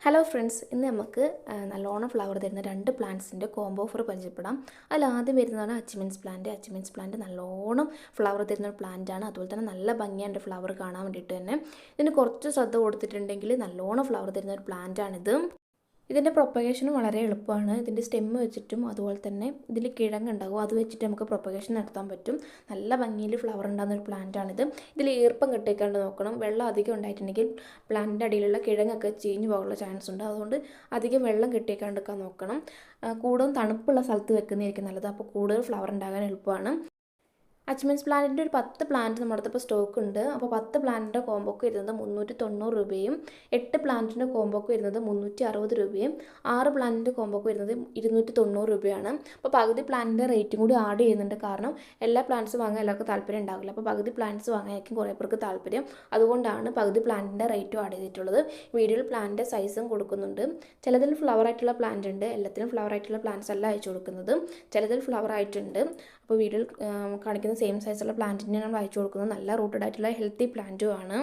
Hello friends, ഇന്ന് നമുക്ക് നല്ലോണം ഫ്ലവർ തരുന്ന രണ്ട് പ്ലാന്റ്സിൻ്റെ കോംബോ ഓഫർ പരിചയപ്പെടാം. അതിൽ ആദ്യം വരുന്നതാണ് അച്ചിമൻസ് പ്ലാന്റ്. അച്ചിമൻസ് പ്ലാന്റ് നല്ലോണം ഫ്ലവർ തരുന്ന ഒരു പ്ലാന്റാണ്. അതുപോലെ തന്നെ നല്ല ഭംഗിയുണ്ട് ഫ്ലവർ കാണാൻ വേണ്ടിയിട്ട് തന്നെ. ഇതിന് കുറച്ച് ശ്രദ്ധ കൊടുത്തിട്ടുണ്ടെങ്കിൽ നല്ലോണം ഫ്ലവർ തരുന്ന ഒരു പ്ലാന്റാണിത്. ഇതിൻ്റെ പ്രൊപ്പഗേഷനും വളരെ എളുപ്പമാണ്. ഇതിൻ്റെ സ്റ്റെമ്മ് വെച്ചിട്ടും അതുപോലെ തന്നെ ഇതിൽ കിഴങ്ങുണ്ടാകും, അത് വെച്ചിട്ട് നമുക്ക് പ്രൊപ്പഗേഷൻ നടത്താൻ പറ്റും. നല്ല ഭംഗിയിൽ ഫ്ലവർ ഉണ്ടാകുന്ന ഒരു പ്ലാന്റാണിത്. ഇതിൽ ഈർപ്പം കെട്ടിക്കാണ്ട് നോക്കണം. വെള്ളം അധികം ഉണ്ടായിട്ടുണ്ടെങ്കിൽ പ്ലാന്റിൻ്റെ അടിയിലുള്ള കിഴങ്ങൊക്കെ ചീഞ്ഞു പോകാനുള്ള ചാൻസ് ഉണ്ട്. അതുകൊണ്ട് അധികം വെള്ളം കെട്ടിക്കാണ്ടിരിക്കാൻ നോക്കണം. കൂടുതൽ തണുപ്പുള്ള സ്ഥലത്ത് വെക്കുന്നതായിരിക്കും നല്ലത്. അപ്പോൾ കൂടുതൽ ഫ്ലവർ ഉണ്ടാകാൻ എളുപ്പമാണ്. അച്ച്മൻസ് പ്ലാന്റിൻ്റെ ഒരു 10 പ്ലാന്റ് നമ്മുടെ അടുത്ത് ഇപ്പോൾ സ്റ്റോക്ക് ഉണ്ട്. അപ്പോൾ 10 പ്ലാന്റിൻ്റെ കോമ്പോക്ക് വരുന്നത് 390 രൂപയും 8 പ്ലാന്റിൻ്റെ കോമ്പോക്ക് വരുന്നത് 360 രൂപയും 6 പ്ലാന്റിൻ്റെ കോമ്പോക്ക് വരുന്നത് 290 രൂപയാണ്. അപ്പോൾ പകുതി പ്ലാന്റിൻ്റെ റേറ്റും കൂടി ആഡ് ചെയ്യുന്നുണ്ട്. കാരണം എല്ലാ പ്ലാന്റ്സ് വാങ്ങാൻ എല്ലാവർക്കും താല്പര്യം ഉണ്ടാവില്ല. അപ്പോൾ പകുതി പ്ലാന്റ്സ് വാങ്ങാനായിരിക്കും കുറേ പേർക്ക് താല്പര്യം. അതുകൊണ്ടാണ് പകുതി പ്ലാന്റിൻ്റെ റേറ്റും ആഡ് ചെയ്തിട്ടുള്ളത്. വീഡിയോയിൽ പ്ലാന്റിൻ്റെ സൈസും കൊടുക്കുന്നുണ്ട്. ചിലതിൽ ഫ്ലവർ ആയിട്ടുള്ള പ്ലാന്റ് ഉണ്ട്. എല്ലാത്തിനും ഫ്ലവർ ആയിട്ടുള്ള പ്ലാന്റ്സ് അല്ല അയച്ചു കൊടുക്കുന്നത്. ചിലതിൽ ഫ്ലവർ ആയിട്ടുണ്ട്. അപ്പോൾ വീഡിയോയിൽ കാണിക്കുന്ന സെയിം സൈസുള്ള പ്ലാന്റിനെ നമ്മൾ അയച്ചു കൊടുക്കുന്നത് നല്ല റൂട്ടഡ് ആയിട്ടുള്ള ഹെൽത്തി പ്ലാന്റുമാണ്.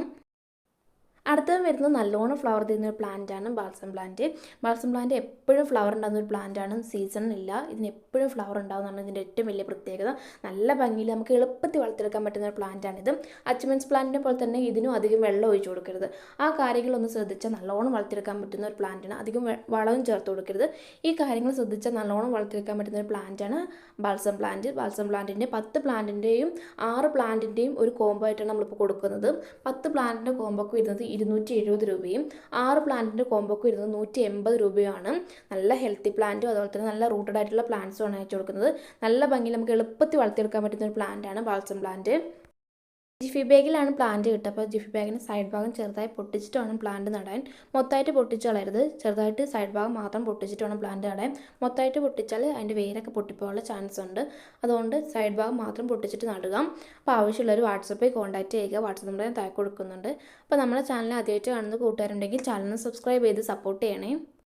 അടുത്തത് വരുന്നത് നല്ലോണം ഫ്ലവർ തരുന്ന ഒരു പ്ലാന്റാണ് ബാൾസം പ്ലാന്റ്. ബാൾസം പ്ലാന്റ് എപ്പോഴും ഫ്ലവർ ഉണ്ടാകുന്ന ഒരു പ്ലാന്റാണ്. സീസണില്ല, ഇതിന് എപ്പോഴും ഫ്ലവർ ഉണ്ടാകുന്നതാണ് ഇതിൻ്റെ ഏറ്റവും വലിയ പ്രത്യേകത. നല്ല ഭംഗിയിൽ നമുക്ക് എളുപ്പത്തിൽ വളർത്തിയെടുക്കാൻ പറ്റുന്ന ഒരു പ്ലാന്റാണിത്. അച്ച്മൻസ് പ്ലാന്റിനെ പോലെ തന്നെ ഇതിനും അധികം വെള്ളം ഒഴിച്ചു കൊടുക്കരുത്. ആ കാര്യങ്ങളൊന്ന് ശ്രദ്ധിച്ചാൽ നല്ലോണം വളർത്തിയെടുക്കാൻ പറ്റുന്ന ഒരു പ്ലാന്റാണ്. അധികം വളവും ചേർത്ത് കൊടുക്കരുത്. ഈ കാര്യങ്ങൾ ശ്രദ്ധിച്ചാൽ നല്ലോണം വളർത്തിയെടുക്കാൻ പറ്റുന്ന ഒരു പ്ലാന്റാണ് ബാൾസം പ്ലാന്റ്. ബാൾസം പ്ലാന്റിൻ്റെ 10 പ്ലാന്റിൻ്റെയും 6 പ്ലാന്റിൻ്റെയും ഒരു കോംബോ ആയിട്ടാണ് നമ്മളിപ്പോൾ കൊടുക്കുന്നത്. 10 പ്ലാന്റിൻ്റെ കോംബോക്ക് വരുന്നത് 270 രൂപയും 6 പ്ലാന്റിൻ്റെ കോംബോക്ക് വരുന്നത് 180 രൂപയുമാണ്. നല്ല ഹെൽത്തി പ്ലാന്റും അതുപോലെ തന്നെ നല്ല റൂട്ടഡ് ആയിട്ടുള്ള പ്ലാന്റ്സുമാണ് അയച്ചു കൊടുക്കുന്നത്. നല്ല ഭംഗിയിൽ നമുക്ക് എളുപ്പത്തിൽ വളർത്തിയെടുക്കാൻ പറ്റുന്ന ഒരു പ്ലാന്റാണ് ബാൾസം പ്ലാന്റ്. ജിഫി ബാഗിലാണ് പ്ലാന്റ് കിട്ടുക. അപ്പോൾ ജിഫി ബാഗിന് സൈഡ് ഭാഗം ചെറുതായി പൊട്ടിച്ചിട്ട് വേണം പ്ലാന്റ് നടാൻ. മൊത്തമായിട്ട് പൊട്ടിച്ച് കളയരുത്. ചെറുതായിട്ട് സൈഡ് ഭാഗം മാത്രം പൊട്ടിച്ചിട്ട് വേണം പ്ലാന്റ് നടാൻ. മൊത്തമായിട്ട് പൊട്ടിച്ചാൽ അതിൻ്റെ വേരൊക്കെ പൊട്ടിപ്പോകാനുള്ള ചാൻസ് ഉണ്ട്. അതുകൊണ്ട് സൈഡ് ഭാഗം മാത്രം പൊട്ടിച്ചിട്ട് നടുക. അപ്പോൾ ആവശ്യമുള്ളവർ വാട്സപ്പിൽ കോൺടാക്റ്റ് ചെയ്യുക. വാട്സപ്പ് നമ്പർ ഞാൻ താഴെ കൊടുക്കുന്നുണ്ട്. അപ്പോൾ നമ്മുടെ ചാനൽ ആദ്യമായിട്ട് കാണുന്ന കൂട്ടുകാരുണ്ടെങ്കിൽ ചാനൽ സബ്സ്ക്രൈബ് ചെയ്ത് സപ്പോർട്ട് ചെയ്യണേ.